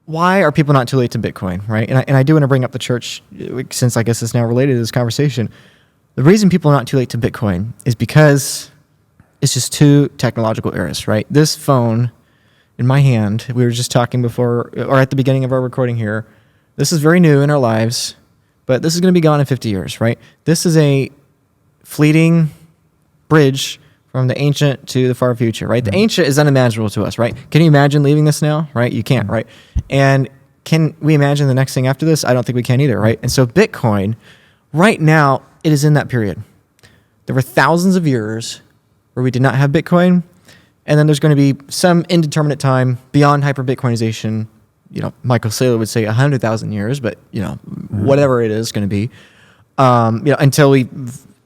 why are people not too late to Bitcoin, right? And I do want to bring up the church, since I guess it's now related to this conversation. The reason people are not too late to Bitcoin is because it's just two technological eras, right? This phone in my hand, we were just talking before, or at the beginning of our recording here, this is very new in our lives, but this is going to be gone in 50 years, right? This is a fleeting bridge from the ancient to the far future, right? The ancient is unimaginable to us, right? Can you imagine leaving this now, right? You can't, right? And can we imagine the next thing after this? I don't think we can either, right? And so Bitcoin, right now, it is in that period. There were thousands of years where we did not have Bitcoin, and then there's going to be some indeterminate time beyond hyper-Bitcoinization. You know, Michael Saylor would say 100,000 years, but, you know, whatever it is going to be, you know, until we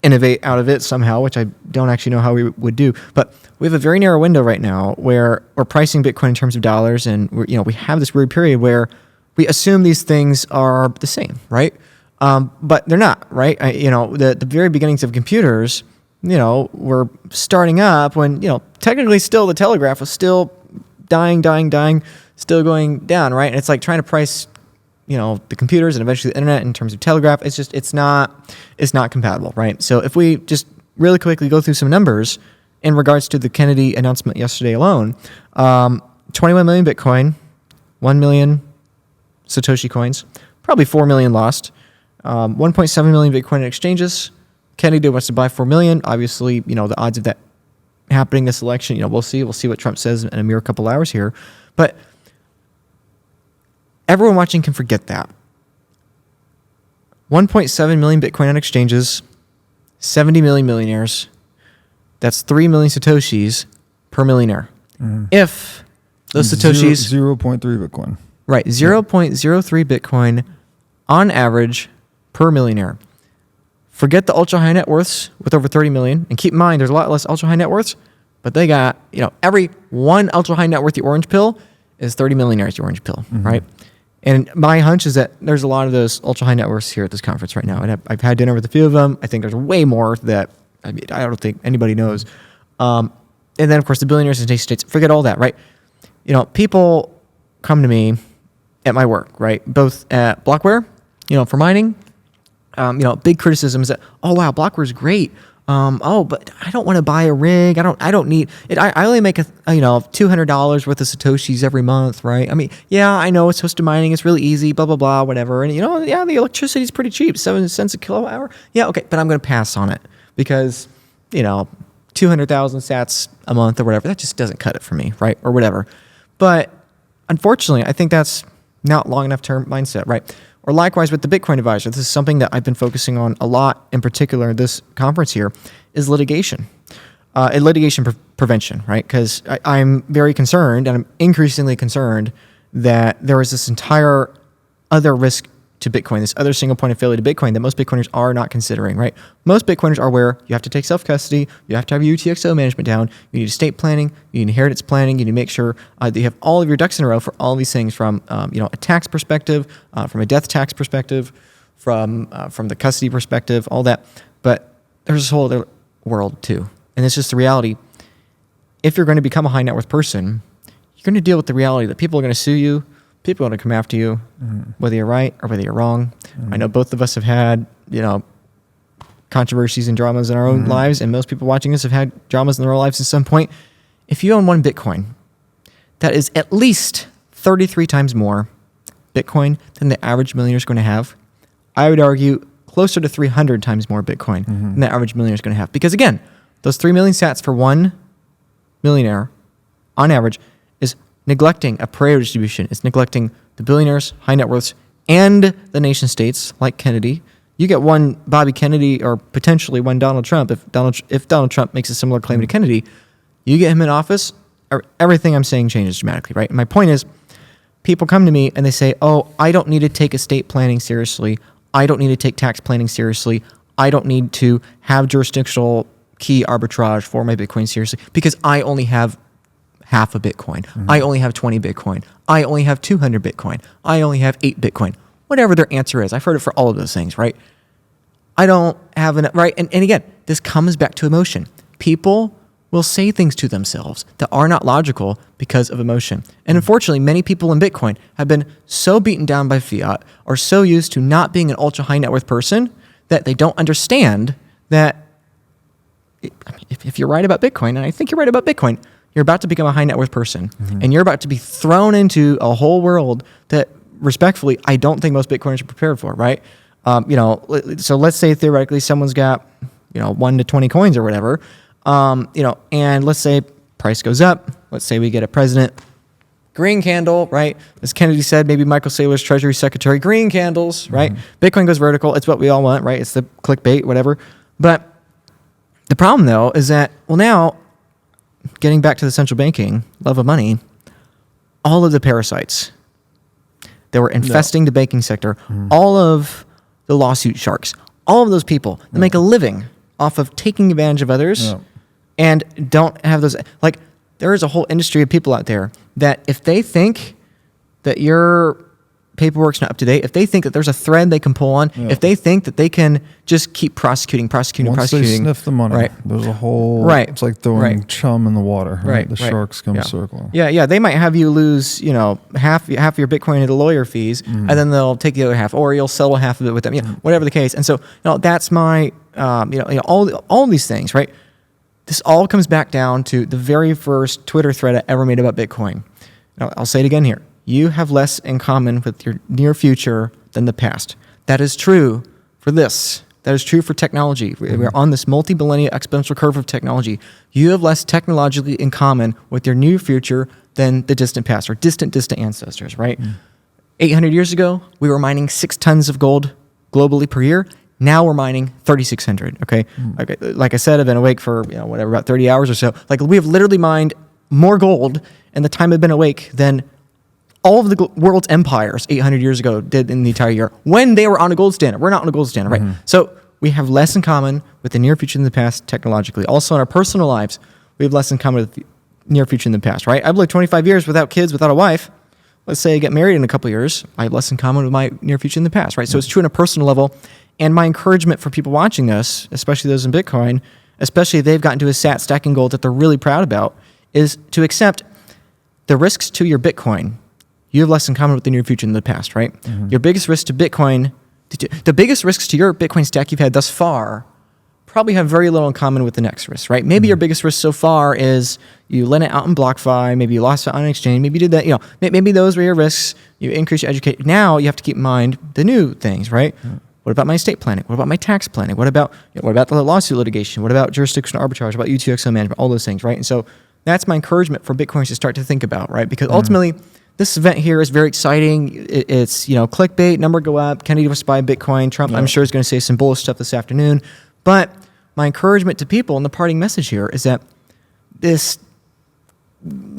innovate out of it somehow, which I don't actually know how we would do. But we have a very narrow window right now where we're pricing Bitcoin in terms of dollars, and we have this weird period where we assume these things are the same, right? But they're not, right? The very beginnings of computers, were starting up when, technically still the telegraph was still dying, still going down, right? And it's like trying to price, the computers and eventually the internet in terms of telegraph. It's not compatible, right? So if we just really quickly go through some numbers in regards to the Kennedy announcement yesterday alone, 21 million Bitcoin, 1 million Satoshi coins, probably 4 million lost, 1.7 million Bitcoin in exchanges. Kennedy wants to buy 4 million. Obviously, the odds of that happening this election, we'll see. We'll see what Trump says in a mere couple hours here. But everyone watching can forget that. 1.7 million Bitcoin on exchanges, 70 million millionaires. That's 3 million Satoshis per millionaire. If those Satoshis... 0.3 Bitcoin. Right, 0.03 Bitcoin on average per millionaire. Forget the ultra high net worths with over 30 million. And keep in mind, there's a lot less ultra high net worths, but they got, every one ultra high net worthy orange pill is 30 millionaires orange pill, right? And my hunch is that there's a lot of those ultra high net worths here at this conference right now. And I've had dinner with a few of them. I think there's way more that I don't think anybody knows. And then, of course, the billionaires in states, forget all that, right? People come to me at my work, right? Both at Blockware, for mining. Big criticism is that, oh wow, Blockware is great. But I don't want to buy a rig. I don't need it. I only make $200 worth of Satoshis every month, right? I mean, yeah, I know it's hosted mining. It's really easy, blah, blah, blah, whatever. And the electricity is pretty cheap, 7 cents a kilowatt hour. Yeah, okay, but I'm going to pass on it because, 200,000 sats a month or whatever, that just doesn't cut it for me, right? Or whatever. But unfortunately, I think that's not long enough term mindset, right? Or likewise with the Bitcoin advisor, this is something that I've been focusing on a lot, in particular in this conference here, is litigation. And litigation prevention, right? Because I'm very concerned, and I'm increasingly concerned, that there is this entire other risk to Bitcoin, this other single point of failure to Bitcoin that most Bitcoiners are not considering, right? Most Bitcoiners are aware you have to take self-custody, you have to have your UTXO management down, you need estate planning, you need inheritance planning, you need to make sure that you have all of your ducks in a row for all of these things from, a tax perspective, from a death tax perspective, from the custody perspective, all that. But there's this whole other world too. And it's just the reality. If you're going to become a high net worth person, you're going to deal with the reality that people are going to sue you. People are going to come after you, whether you're right or whether you're wrong. I know both of us have had, controversies and dramas in our own lives, and most people watching us have had dramas in their own lives at some point. If you own one Bitcoin, that is at least 33 times more Bitcoin than the average millionaire is going to have. I would argue closer to 300 times more Bitcoin than the average millionaire is going to have. Because again, those 3 million sats for one millionaire on average is neglecting a Pareto distribution. It's neglecting the billionaires, high net worths, and the nation states like Kennedy. You get one Bobby Kennedy or potentially one Donald Trump. If Donald Trump makes a similar claim to Kennedy, you get him in office, everything I'm saying changes dramatically, right? And my point is, people come to me and they say, oh, I don't need to take estate planning seriously. I don't need to take tax planning seriously. I don't need to have jurisdictional key arbitrage for my Bitcoin seriously because I only have half a Bitcoin. I only have 20 Bitcoin. I only have 200 Bitcoin. I only have 8 Bitcoin. Whatever their answer is. I've heard it for all of those things, right? I don't have enough, right? And again, this comes back to emotion. People will say things to themselves that are not logical because of emotion. And unfortunately, many people in Bitcoin have been so beaten down by fiat or so used to not being an ultra high net worth person that they don't understand that if you're right about Bitcoin, and I think you're right about Bitcoin, you're about to become a high net worth person. And you're about to be thrown into a whole world that, respectfully, I don't think most Bitcoiners are prepared for, right? So let's say theoretically someone's got, 1 to 20 coins or whatever, and let's say price goes up. Let's say we get a president, green candle, right? As Kennedy said, maybe Michael Saylor's Treasury Secretary, green candles, right? Bitcoin goes vertical. It's what we all want, right? It's the clickbait, whatever. But the problem, though, is that, now, getting back to the central banking, love of money, all of the parasites that were infesting the banking sector, all of the lawsuit sharks, all of those people that make a living off of taking advantage of others and don't have those, like, there is a whole industry of people out there that if they think that your paperwork's not up to date, if they think that there's a thread they can pull on, if they think that they can just keep prosecuting, Once they sniff the money, right? There's a whole, it's like throwing chum in the water, right? The sharks come circling. Yeah, they might have you lose, half your Bitcoin to the lawyer fees, and then they'll take the other half, or you'll settle half of it with them, whatever the case. And so, that's my, all these things, right? This all comes back down to the very first Twitter thread I ever made about Bitcoin. Now, I'll say it again here. You have less in common with your near future than the past. That is true for this. That is true for technology. We're on this multi-millennia exponential curve of technology. You have less technologically in common with your near future than the distant past or distant ancestors, right? 800 years ago, we were mining 6 tons of gold globally per year. Now we're mining 3,600, okay? Like I said, I've been awake for, about 30 hours or so. Like, we have literally mined more gold in the time I've been awake than all of the world's empires 800 years ago did in the entire year when they were on a gold standard. We're not on a gold standard, right? So we have less in common with the near future than the past technologically. Also in our personal lives, we have less in common with the near future than the past, right? I've lived 25 years without kids, without a wife. Let's say I get married in a couple of years. I have less in common with my near future than the past, right? So it's true on a personal level. And my encouragement for people watching this, especially those in Bitcoin, especially if they've gotten to a sat stacking goal that they're really proud about, is to accept the risks to your Bitcoin. You have less in common with the near future than the past, right? Your biggest risk to Bitcoin, the biggest risks to your Bitcoin stack you've had thus far probably have very little in common with the next risk, right? Maybe your biggest risk so far is you lent it out in BlockFi, maybe you lost it on an exchange, maybe you did that, maybe those were your risks, you increase your education. Now you have to keep in mind the new things, right? What about my estate planning? What about my tax planning? What about the lawsuit litigation? What about jurisdictional arbitrage? What about UTXO management? All those things, right? And so that's my encouragement for Bitcoiners to start to think about, right? Because ultimately, this event here is very exciting. It's, clickbait, number go up, Kennedy was spy Bitcoin, Trump, I'm sure is going to say some bullish stuff this afternoon. But my encouragement to people and the parting message here is that this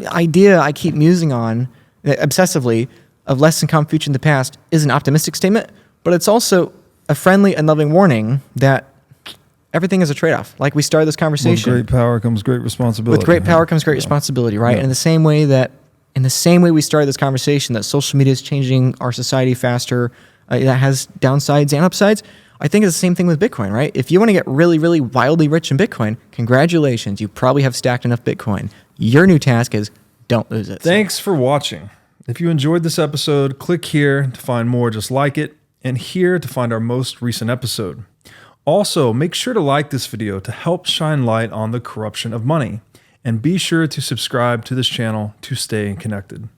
idea I keep musing on obsessively of less than common future in the past is an optimistic statement, but it's also a friendly and loving warning that everything is a trade-off. Like we started this conversation. With great power comes great responsibility. With great power comes great responsibility, right? And in the same way we started this conversation that social media is changing our society faster, that has downsides and upsides, I think it's the same thing with Bitcoin, right? If you want to get really, really wildly rich in Bitcoin, congratulations. You probably have stacked enough Bitcoin. Your new task is don't lose it. Thanks for watching. If you enjoyed this episode, click here to find more just like it, and here to find our most recent episode. Also, make sure to like this video to help shine light on the corruption of money. And be sure to subscribe to this channel to stay connected.